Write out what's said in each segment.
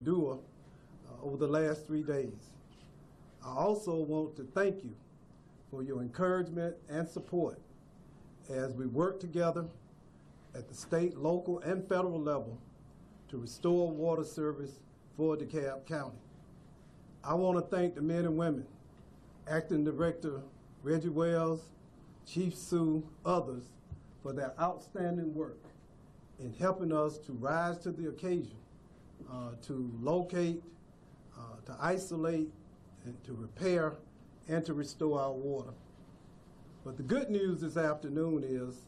endure over the last 3 days. I also want to thank you for your encouragement and support as we work together at the state, local, and federal level to restore water service for DeKalb County. I want to thank the men and women, Acting Director Reggie Wells, Chief Sue, others, for their outstanding work in helping us to rise to the occasion, to locate, to isolate, and to repair, and to restore our water. But the good news this afternoon is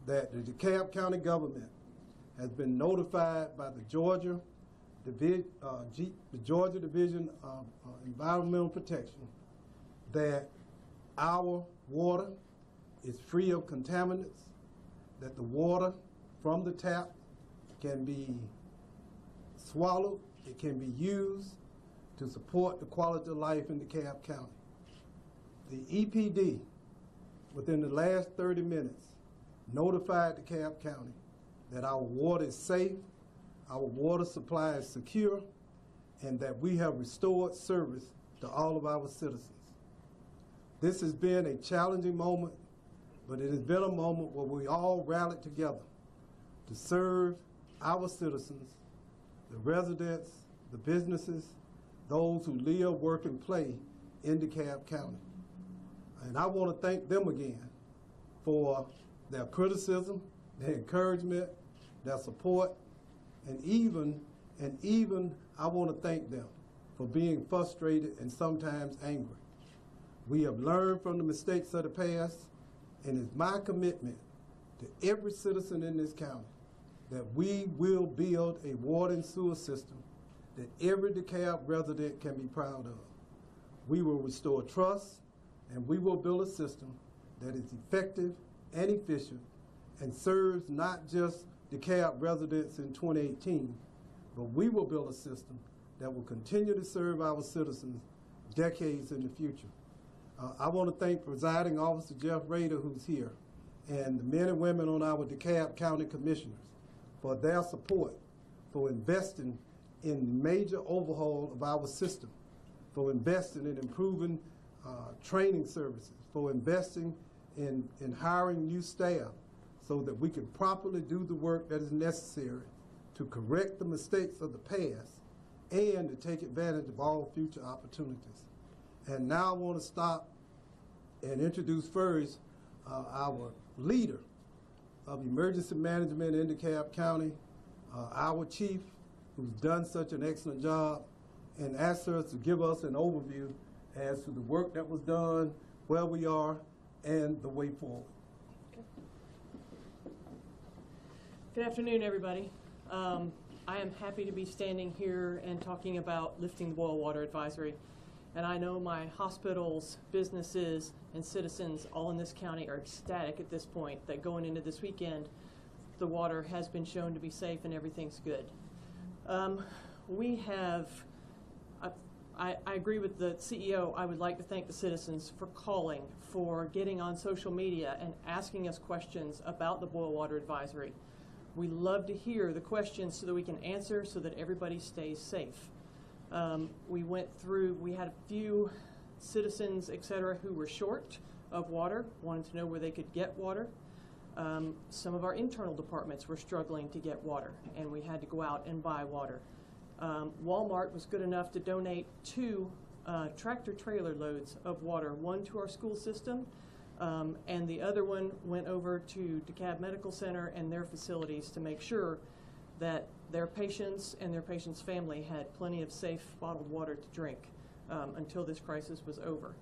that the DeKalb County government has been notified by the Georgia Division of Environmental Protection that our water is free of contaminants, that the water from the tap can be swallowed, it can be used to support the quality of life in DeKalb County. The EPD, within the last 30 minutes, notified DeKalb County that our water is safe, our water supply is secure, and that we have restored service to all of our citizens. This has been a challenging moment, but it has been a moment where we all rallied together to serve our citizens, the residents, the businesses, those who live, work, and play in DeKalb County. And I want to thank them again for their criticism, their encouragement, their support, and even I want to thank them for being frustrated and sometimes angry. We have learned from the mistakes of the past, and it's my commitment to every citizen in this county that we will build a water and sewer system that every DeKalb resident can be proud of. We will restore trust, and we will build a system that is effective and efficient and serves not just DeKalb residents in 2018, but we will build a system that will continue to serve our citizens decades in the future. I want to thank Presiding Officer Jeff Rader, who's here, and the men and women on our DeKalb County Commissioners for their support, for investing in major overhaul of our system, for investing in improving training services, for investing in hiring new staff so that we can properly do the work that is necessary to correct the mistakes of the past and to take advantage of all future opportunities. And now I want to stop and introduce first our leader of emergency management in DeKalb County, our chief, who's done such an excellent job, and ask her to give us an overview as to the work that was done, where we are, and the way forward. Okay. Good afternoon, everybody. I am happy to be standing here and talking about lifting the boil water advisory. And I know my hospitals, businesses, and citizens all in this county are ecstatic at this point that going into this weekend, the water has been shown to be safe and everything's good. I agree with the CEO. I would like to thank the citizens for calling, for getting on social media and asking us questions about the boil water advisory. We love to hear the questions so that we can answer so that everybody stays safe. We had a few citizens, et cetera, who were short of water, wanted to know where they could get water. Some of our internal departments were struggling to get water, and we had to go out and buy water. Walmart was good enough to donate 2 tractor trailer loads of water, one to our school system, and the other one went over to DeKalb Medical Center and their facilities to make sure that their patients and their patients' family had plenty of safe bottled water to drink until this crisis was over.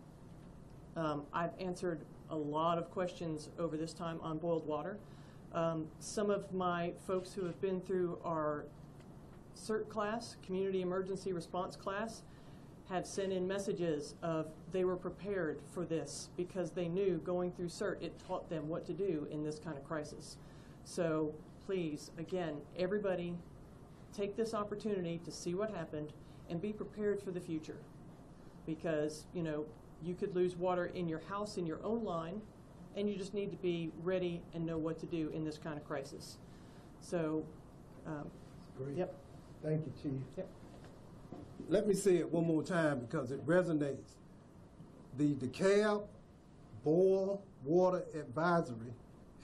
I've answered a lot of questions over this time on boiled water. Some of my folks who have been through our CERT class, Community Emergency Response class, have sent in messages of they were prepared for this because they knew going through CERT, it taught them what to do in this kind of crisis. So please, again, everybody take this opportunity to see what happened and be prepared for the future. Because, you know, you could lose water in your house, in your own line, and you just need to be ready and know what to do in this kind of crisis. So, great. Yep. Thank you, Chief. Yep. let me say it one more time because it resonates. The DeKalb Boil Water Advisory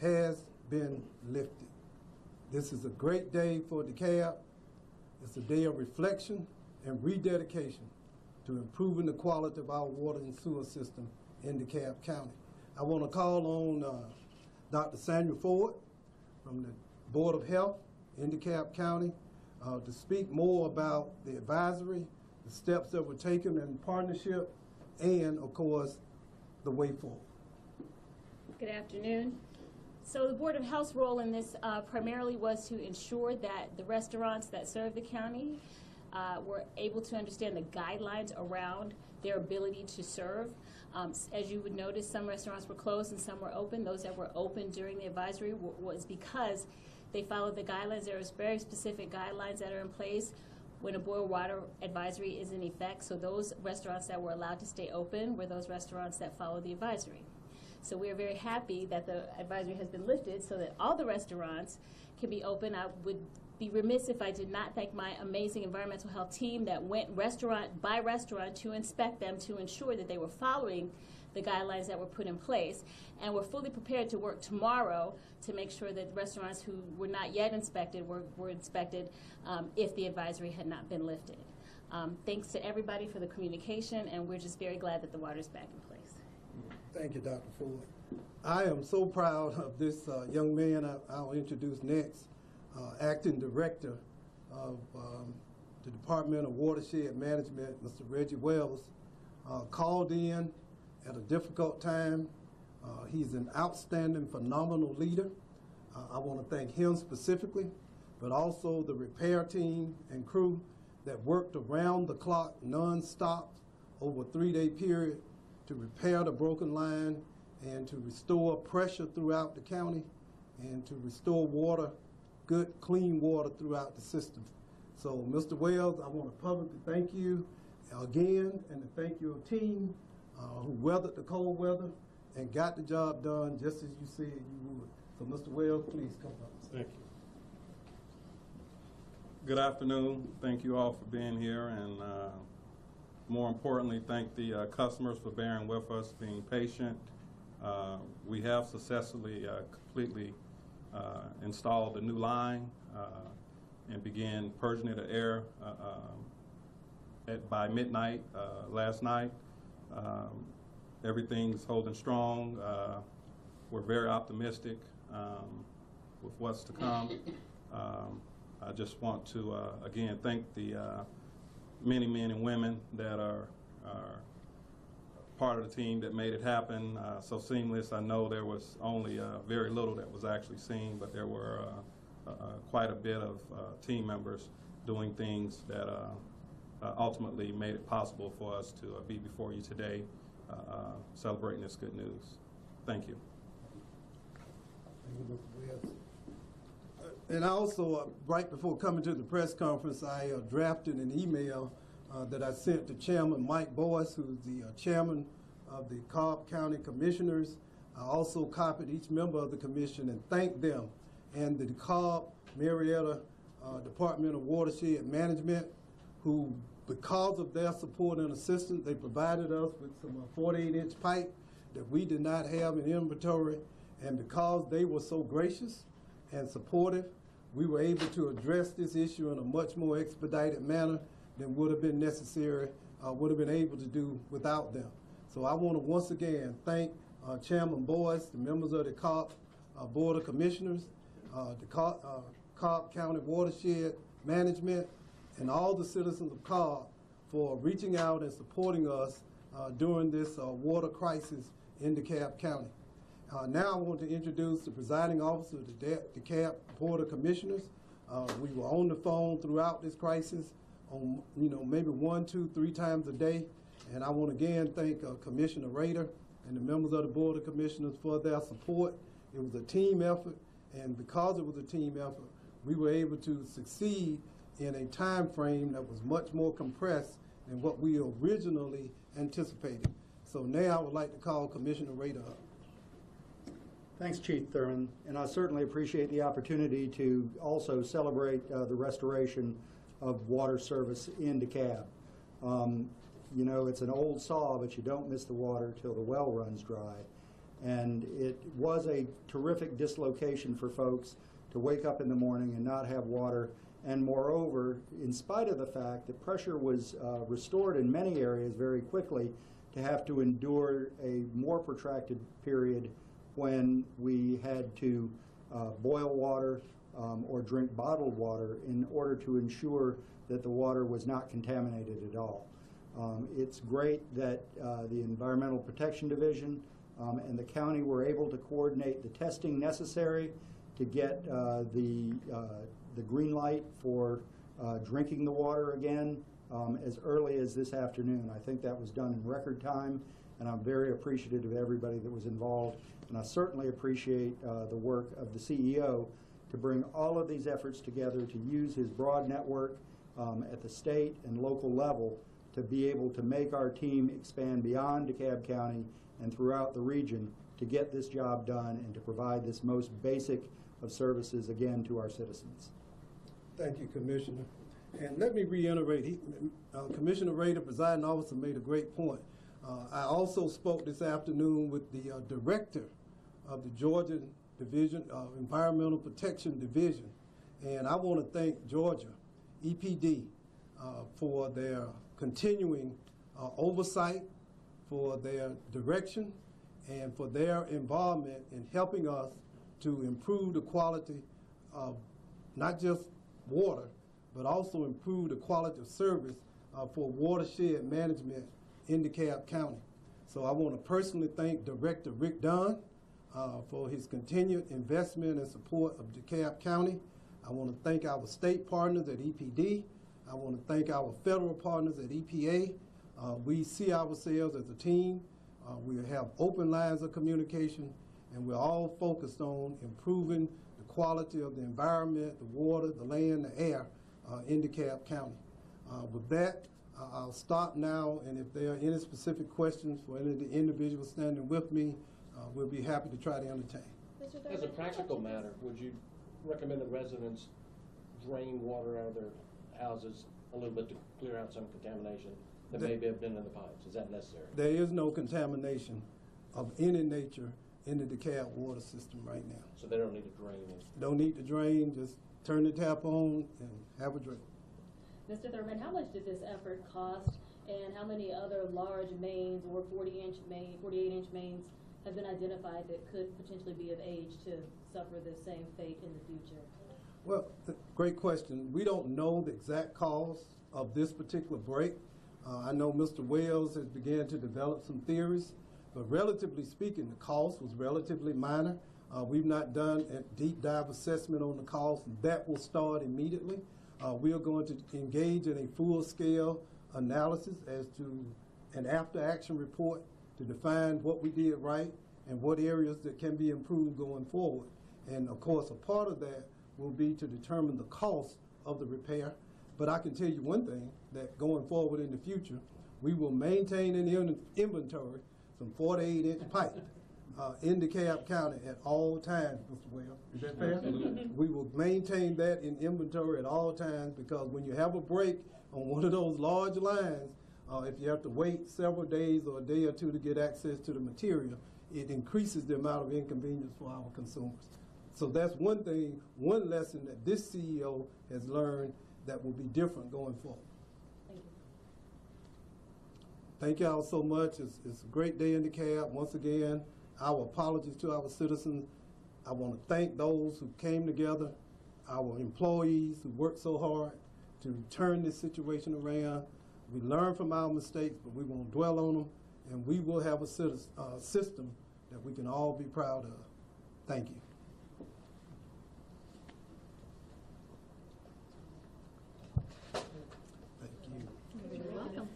has been lifted. This is a great day for DeKalb. It's a day of reflection and rededication to improving the quality of our water and sewer system in DeKalb County. I want to call on Dr. Samuel Ford from the Board of Health in DeKalb County to speak more about the advisory, the steps that were taken in partnership, and, of course, the way forward. Good afternoon. So the Board of Health's role in this primarily was to ensure that the restaurants that serve the county were able to understand the guidelines around their ability to serve. As you would notice, some restaurants were closed and some were open. Those that were open during the advisory was because they followed the guidelines. There are very specific guidelines that are in place when a boil water advisory is in effect. So those restaurants that were allowed to stay open were those restaurants that followed the advisory. So we are very happy that the advisory has been lifted so that all the restaurants can be open. I would be remiss if I did not thank my amazing environmental health team that went restaurant by restaurant to inspect them to ensure that they were following the guidelines that were put in place. And we're fully prepared to work tomorrow to make sure that restaurants who were not yet inspected were inspected if the advisory had not been lifted. Thanks to everybody for the communication, and we're just very glad that the water's back in place. Thank you, Dr. Ford. I am so proud of this young man I'll introduce next, Acting Director of the Department of Watershed Management, Mr. Reggie Wells, called in at a difficult time. He's an outstanding, phenomenal leader. I want to thank him specifically, but also the repair team and crew that worked around the clock, non-stop, over a 3-day period to repair the broken line and to restore pressure throughout the county and to restore water, good, clean water throughout the system. So, Mr. Wells, I want to publicly thank you again and to thank your team who weathered the cold weather and got the job done just as you said you would. So, Mr. Wells, please come up. Thank you. Good afternoon. Thank you all for being here, and more importantly, thank the customers for bearing with us, being patient. We have successfully completely installed a new line and began purging it of air by midnight last night. Everything's holding strong. We're very optimistic with what's to come. I just want to again thank the many men and women that are part of the team that made it happen so seamless. I know there was only very little that was actually seen, but there were quite a bit of team members doing things that ultimately made it possible for us to be before you today celebrating this good news. Thank you. Thank you, Mr. Wells. And I also, right before coming to the press conference, I drafted an email that I sent to Chairman Mike Boyce, who's the chairman of the DeKalb County Commissioners. I also copied each member of the commission and thanked them and the DeKalb Marietta Department of Watershed Management, who, because of their support and assistance, they provided us with some 48-inch pipe that we did not have in inventory. And because they were so gracious and supportive, we were able to address this issue in a much more expedited manner than would have been necessary, would have been able to do without them. So I want to once again thank Chairman Boyce, the members of the DeKalb Board of Commissioners, DeKalb County Watershed Management, and all the citizens of DeKalb for reaching out and supporting us during this water crisis in DeKalb County. Now I want to introduce the presiding officer of the DeKalb Board of Commissioners. We were on the phone throughout this crisis, on maybe 1, 2, 3 times a day. And I want to again thank Commissioner Rader and the members of the Board of Commissioners for their support. It was a team effort, and because it was a team effort, we were able to succeed in a time frame that was much more compressed than what we originally anticipated. So now I would like to call Commissioner Rader up. Thanks, Chief Thurman, and I certainly appreciate the opportunity to also celebrate the restoration of water service in DeKalb. You know, it's an old saw, but you don't miss the water till the well runs dry. And it was a terrific dislocation for folks to wake up in the morning and not have water. And moreover, in spite of the fact that pressure was restored in many areas very quickly, to have to endure a more protracted period when we had to boil water or drink bottled water in order to ensure that the water was not contaminated at all. It's great that the Environmental Protection Division and the county were able to coordinate the testing necessary to get the green light for drinking the water again as early as this afternoon. I think that was done in record time, and I'm very appreciative of everybody that was involved. And I certainly appreciate the work of the CEO to bring all of these efforts together to use his broad network at the state and local level to be able to make our team expand beyond DeKalb County and throughout the region to get this job done and to provide this most basic of services again to our citizens. Thank you, Commissioner. And let me reiterate, Commissioner Ray, the presiding officer, made a great point. I also spoke this afternoon with the director of the Georgia Division, Environmental Protection Division, and I want to thank Georgia EPD for their continuing oversight, for their direction, and for their involvement in helping us to improve the quality of not just water, but also improve the quality of service for watershed management in DeKalb County. So I want to personally thank Director Rick Dunn for his continued investment and support of DeKalb County. I want to thank our state partners at EPD. I want to thank our federal partners at EPA. We see ourselves as a team. We have open lines of communication, and we're all focused on improving the quality of the environment, the water, the land, the air in DeKalb County. With that, I'll stop now, and if there are any specific questions for any of the individuals standing with me, we'll be happy to try to entertain. As a practical matter, would you recommend that residents drain water out of their houses a little bit to clear out some contamination that maybe have been in the pipes? Is that necessary? There is no contamination of any nature in the DeKalb water system right now. So they don't need to drain it? Don't need to drain, just turn the tap on and have a drink. Mr. Thurman, how much did this effort cost, and how many other large mains or 48-inch mains have been identified that could potentially be of age to suffer the same fate in the future? Well, great question. We don't know the exact cause of this particular break. I know Mr. Wells has begun to develop some theories, but relatively speaking, the cost was relatively minor. We've not done a deep dive assessment on the cost, and that will start immediately. We are going to engage in a full-scale analysis as to an after-action report to define what we did right and what areas that can be improved going forward. And of course, a part of that will be to determine the cost of the repair. But I can tell you one thing, that going forward in the future, we will maintain in inventory some 48-inch pipe in DeKalb County at all times, Mr. Wells. Is that fair? We will maintain that in inventory at all times, because when you have a break on one of those large lines, if you have to wait several days or a day or two to get access to the material, it increases the amount of inconvenience for our consumers. So that's one thing, one lesson that this CEO has learned that will be different going forward. Thank you. Thank y'all so much. It's a great day in DeKalb. Once again, our apologies to our citizens. I want to thank those who came together, our employees who worked so hard to turn this situation around. We learn from our mistakes, but we won't dwell on them, and we will have a system that we can all be proud of. Thank you. You're welcome.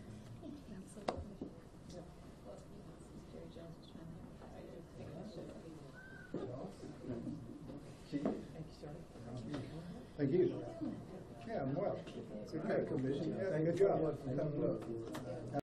Thank you. Yeah, I'm well. Good Commissioner. Good job.